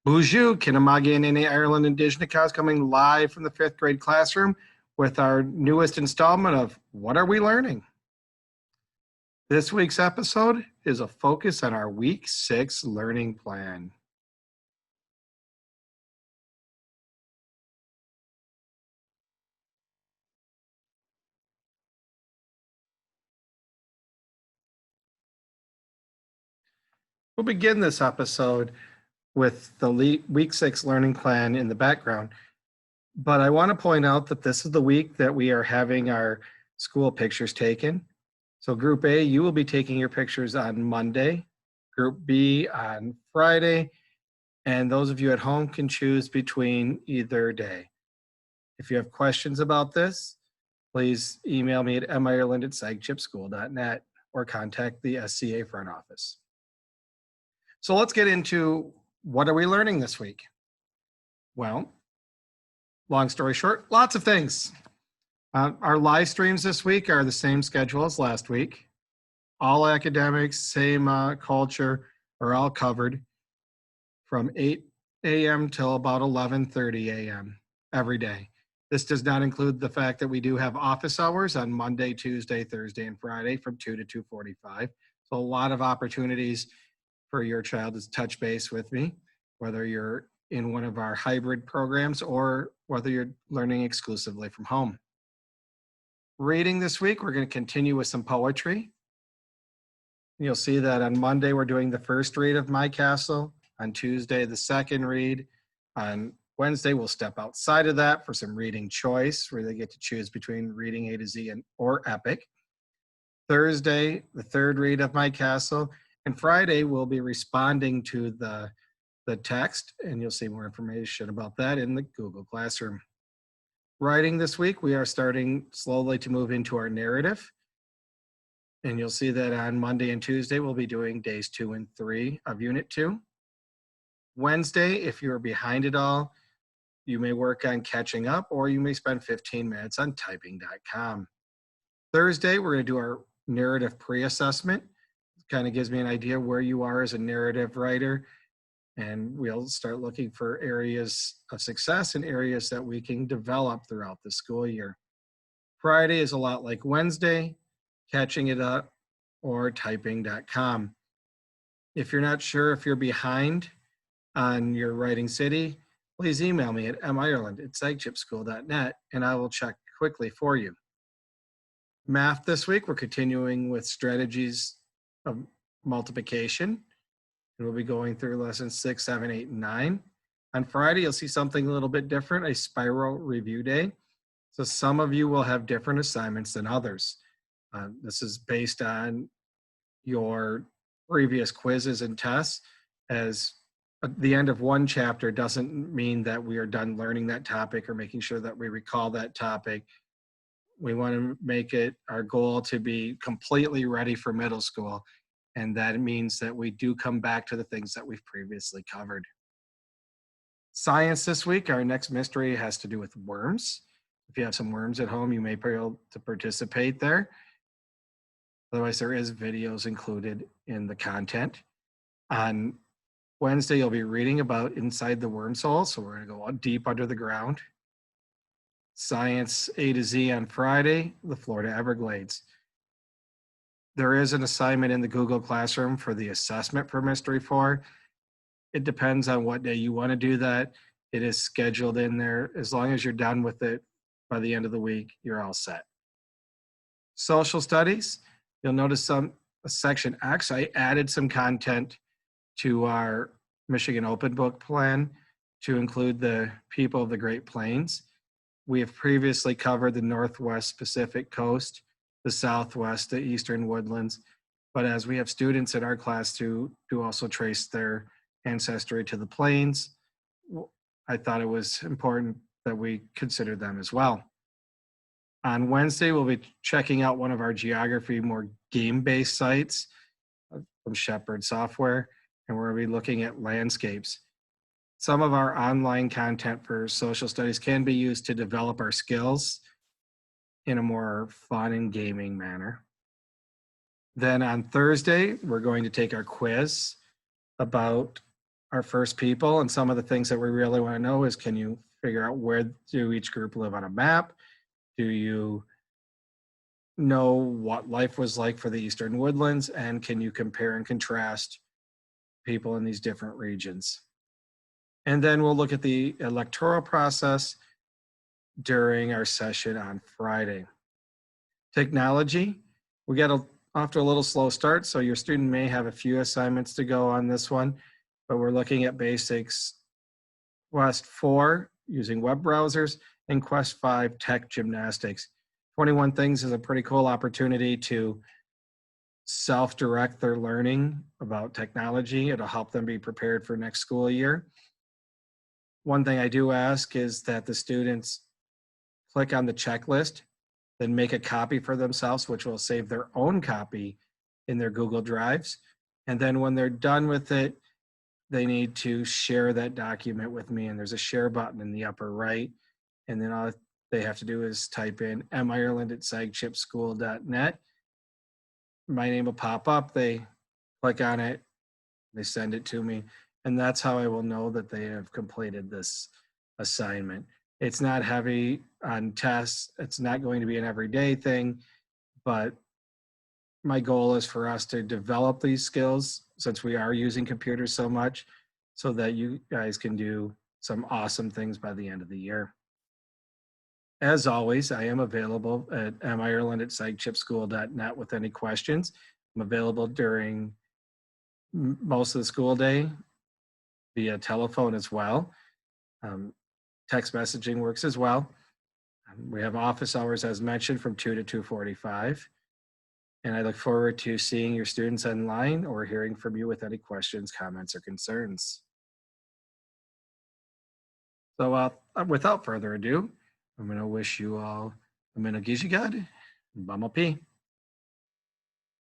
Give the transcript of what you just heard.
Bonjour, Kinamagi and Nene Ireland Indigenous coming live from the fifth grade classroom with our newest installment of What Are We Learning? This week's episode is a focus on our Week 6 learning plan. We'll begin this episode with the Week 6 learning plan in the background. But I want to point out that this is the week that we are having our school pictures taken. So Group A, you will be taking your pictures on Monday, Group B on Friday, and those of you at home can choose between either day. If you have questions about this, please email me at mireland@sagchipschool.net or contact the SCA front office. So let's get into what are we learning this week? Well, long story short, lots of things. Our live streams this week are the same schedule as last week. All academics, same culture are all covered from 8 a.m. till about 11:30 a.m. every day. This does not include the fact that we do have office hours on Monday, Tuesday, Thursday, and Friday from 2 to 2:45. So a lot of opportunities for your child to touch base with me, whether you're in one of our hybrid programs or whether you're learning exclusively from home. Reading this week, we're going to continue with some poetry. You'll see that on Monday, we're doing the first read of My Castle. On Tuesday, the second read. On Wednesday, we'll step outside of that for some reading choice, where they get to choose between reading A to Z or epic. Thursday, the third read of My Castle. And Friday, we'll be responding to the text, and you'll see more information about that in the Google Classroom. Writing this week, we are starting slowly to move into our narrative. And you'll see that on Monday and Tuesday, we'll be doing days 2 and 3 of Unit 2. Wednesday, if you're behind it all, you may work on catching up or you may spend 15 minutes on typing.com. Thursday, we're going to do our narrative pre-assessment. It kind of gives me an idea where you are as a narrative writer. And we'll start looking for areas of success and areas that we can develop throughout the school year. Friday is a lot like Wednesday, catching it up or typing.com. If you're not sure if you're behind on your writing city, please email me at mireland@sagchipschool.net and I will check quickly for you. Math this week, we're continuing with strategies of multiplication. And we'll be going through lessons 6, 7, 8, and 9. On Friday, you'll see something a little bit different, a spiral review day. So some of you will have different assignments than others. This is based on your previous quizzes and tests, as the end of one chapter doesn't mean that we are done learning that topic or making sure that we recall that topic. We want to make it our goal to be completely ready for middle school. And that means that we do come back to the things that we've previously covered. Science this week, our next mystery has to do with worms. If you have some worms at home, you may be able to participate there. Otherwise, there is videos included in the content. On Wednesday, you'll be reading about inside the worm's hole. So we're going to go deep under the ground. Science A to Z on Friday, the Florida Everglades. There is an assignment in the Google Classroom for the assessment for Mystery 4. It depends on what day you want to do that. It is scheduled in there. As long as you're done with it by the end of the week, you're all set. Social studies, you'll notice section X, I added some content to our Michigan Open Book plan to include the people of the Great Plains. We have previously covered the Northwest Pacific Coast, the Southwest, the Eastern Woodlands. But as we have students in our class to also trace their ancestry to the plains, I thought it was important that we consider them as well. On Wednesday, we'll be checking out one of our geography, more game-based sites from Shepherd Software, and we're going to be looking at landscapes. Some of our online content for social studies can be used to develop our skills in a more fun and gaming manner. Then on Thursday, we're going to take our quiz about our first people. And some of the things that we really want to know is, can you figure out where do each group live on a map? Do you know what life was like for the Eastern Woodlands? And can you compare and contrast people in these different regions? And then we'll look at the electoral process during our session on Friday. Technology, we off to a little slow start, so your student may have a few assignments to go on this one, but we're looking at basics Quest 4 using web browsers and Quest 5 tech gymnastics. 21 Things is a pretty cool opportunity to self-direct their learning about technology. It'll help them be prepared for next school year. One thing I do ask is that the students click on the checklist, then make a copy for themselves, which will save their own copy in their Google Drives. And then when they're done with it, they need to share that document with me. And there's a share button in the upper right. And then all they have to do is type in mireland@sagchipschool.net. My name will pop up. They click on it, they send it to me. And that's how I will know that they have completed this assignment. It's not heavy on tests. It's not going to be an everyday thing, but my goal is for us to develop these skills since we are using computers so much so that you guys can do some awesome things by the end of the year. As always, I am available at mireland@sagchipschool.net with any questions. I'm available during most of the school day via telephone as well. Text messaging works as well. We have office hours, as mentioned, from 2 to 2:45. And I look forward to seeing your students online or hearing from you with any questions, comments, or concerns. So without further ado, I'm going to wish you all a Minagishigad and Bamapi.